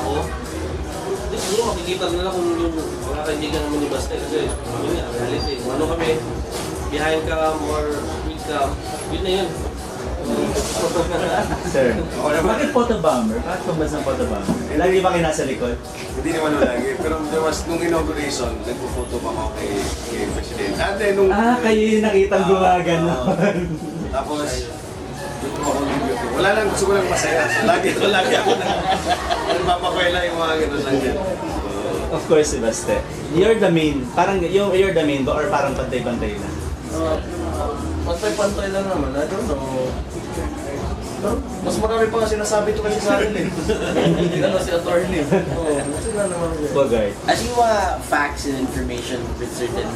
ako, hindi siguro makikita nila kung yung mga kaibigan naman ni Baste kasi yun nga, reality. Kung ano kami, behind cam or with cam, yun na yun. Sir, bakit photobomber? Bakit tumbas ng photobomber? Lagi ba kayo nasa likod? Hindi naman lagi, pero there was, nung inauguration, nagpo-photo pa ako kay President. Ate, nung... Kayo yung nakitang gumagano. Tapos, dito ako nag-video. Wala lang, gusto ko lang masaya. Lagi ako na nagpapakwela yung mga gano'n lang yan. Of course, si Baste. You're the main, parang you're the main ba or parang pantay-pantay na? Pantay-pantay lang naman, I don't know. Pero mas marami pa nga sinasabi ito kasi sa akin eh. Hindi na si attorney. Oo, kasi nga naman yun. Bogart. As yung facts and information with certain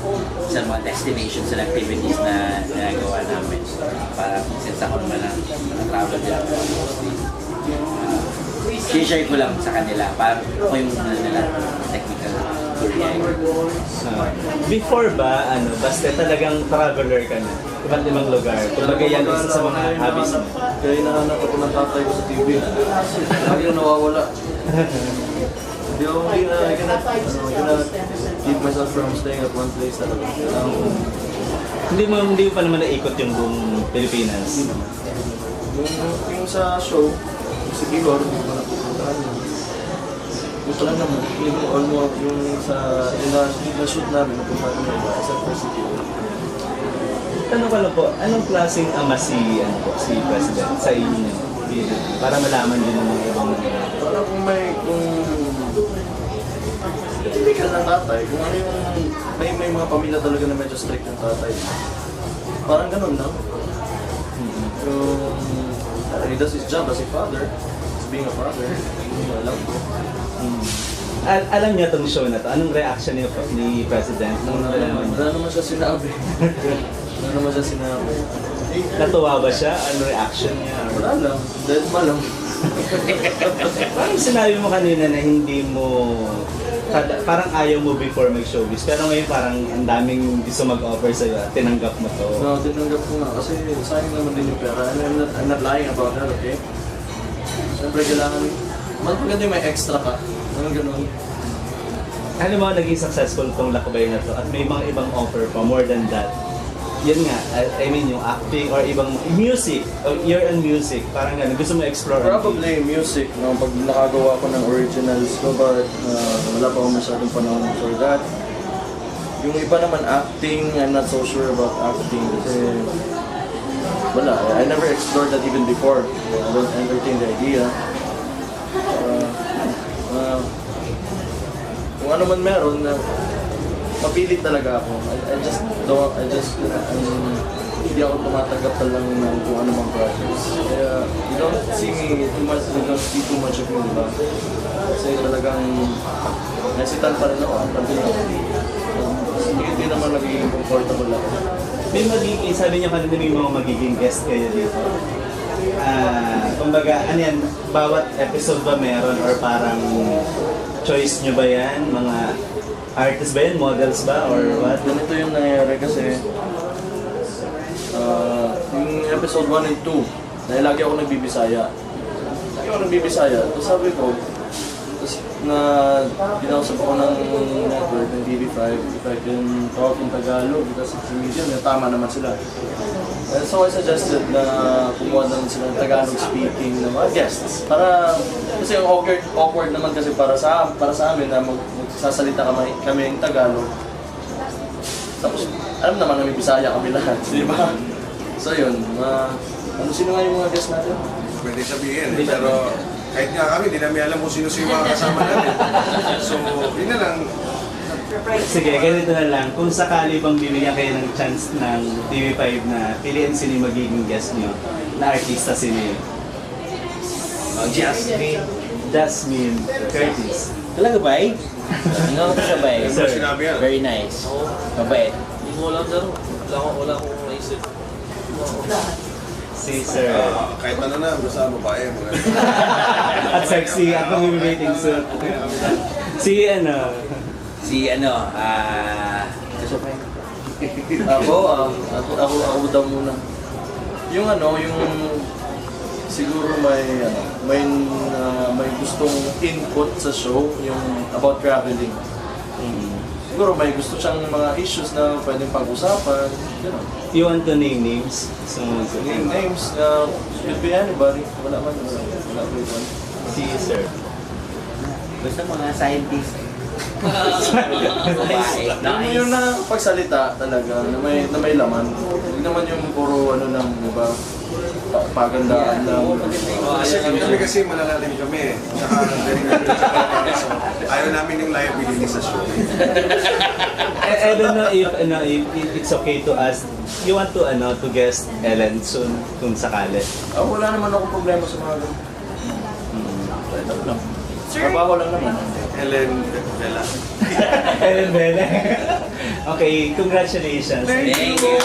sa mga destinations and activities na ginagawa namin. Para since ako naman ang travel dyan. Share ko lang sa kanila. Para ako yung nila technical tour guide. Before ba, Baste talagang traveler ka na? Iba't ibang lugar. Kumbaga yan isa sa mga hobbies mo. Kaya hinahanap ako ng tatay ko sa TV. Lagi na nawawala. Hindi ako, I cannot keep myself from staying at one place talaga. Hindi mo pa naman naikot yung buong Pilipinas. Yung sa show, si Igor, hindi ko napupuntahan yun. Gusto lang naman, yung almost yung na-shoot namin, napuntahan namin iba, except for si Igor. Tanong ko lang po, anong klaseng ama si President sa inyo? Para malaman din ng mga ibang Para kung typical ng tatay, kung ano yung, may mga pamilya talaga na medyo strict ng tatay. Parang ganun lang. He does his job as a father, as being a father, alam ko. Alam niya itong show na to, anong reaction ni President? Wala naman siya sinabi. Wala naman siya sinabi. Natuwa ba siya? Anong reaction niya? Wala lang, dead ma lang. Parang sinabi mo kanina na hindi mo, parang ayaw mo before mag-showbiz, pero ngayon parang ang daming gusto mag-offer sa'yo at tinanggap mo to. No, tinanggap ko nga kasi sayang naman din yung pera. I'm not lying about that, okay? Siyempre kailangan, maganda yung may extra ka. Anong ganun? Ano mo, naging successful tong lakbay na to at may mga ibang offer pa, more than that. Yun nga, I mean yung acting or ibang music, you're on music, parang gano'n, gusto mo explore? Probably music, no? Pag nakagawa ko ng originals ko, but wala pa ako masyadong panahon for that. Yung iba naman acting, I'm not so sure about acting kasi wala, I never explored that even before. I don't entertain the idea. Kung ano man meron, mapilit talaga ako. Hindi ako tumatanggap lang ng kung ano mang projects. Kaya, you don't see too much of me, diba? Kasi talagang hesitant pa rin ako. Hindi naman nagiging comfortable ako. May magiging, sabi niyo kanina may mga magiging guest kayo dito. Kumbaga, ano yan, bawat episode ba meron or parang choice nyo ba yan? Mga artist ba yan? Models ba? Or what? Ganito yung nangyayari kasi yung episode 1 and 2, dahil lagi ako nagbibisaya. Tapos sabi ko, na ginausap ako ng network, ng TV5, if I can talk in Tagalog, because it's a medium, tama naman sila. And so I suggested na kumuha naman sila ng Tagalog speaking na mga guests. Kasi yung awkward naman kasi para sa amin na magsasalita kami ng Tagalog. Tapos alam naman na may Bisaya kami lahat, di ba? So yun, sino nga yung mga guests natin? Pwede sabihin, pero kahit nga kami, hindi namin alam kung sino yung mga kasama natin. So, yun na lang. Sige, ganito na lang. Kung sakali bang bibigyan kayo ng chance ng TV5 na piliin sino yung magiging guest niyo na artista sino yun? Jasmine Curtis. Talaga ba eh? Ano ko siya ba eh? Sir. Sinabi yan. Very nice. Mabait. Hindi ko alam sir, wala akong naisip. Si Sir. Kahit ano na, basta babae. At sexy at pang-imitating suit. Si Ako daw muna. Yung siguro may gustong input sa show, yung about traveling. Siguro may gusto siyang mga issues na pwedeng pag-usapan, gano'n. You want to name names? So, Name names, could be anybody. Wala man, wala po yun. si Sir. Basta mga scientist. Babae. Yung pagsalita talaga, na may laman. Hindi naman yung puro diba, pagandaan lang. Kami kasi malalalim kami. Tsaka galing namin sa pagkakita. So, ayaw namin yung liability sa show. I don't know if it's okay to ask. You want to guest Ellen soon kung sakali. Wala naman akong problema sa mga ganun. Trabaho lang naman. Ellen Vela. Ellen Bella. Okay, congratulations. Thank you.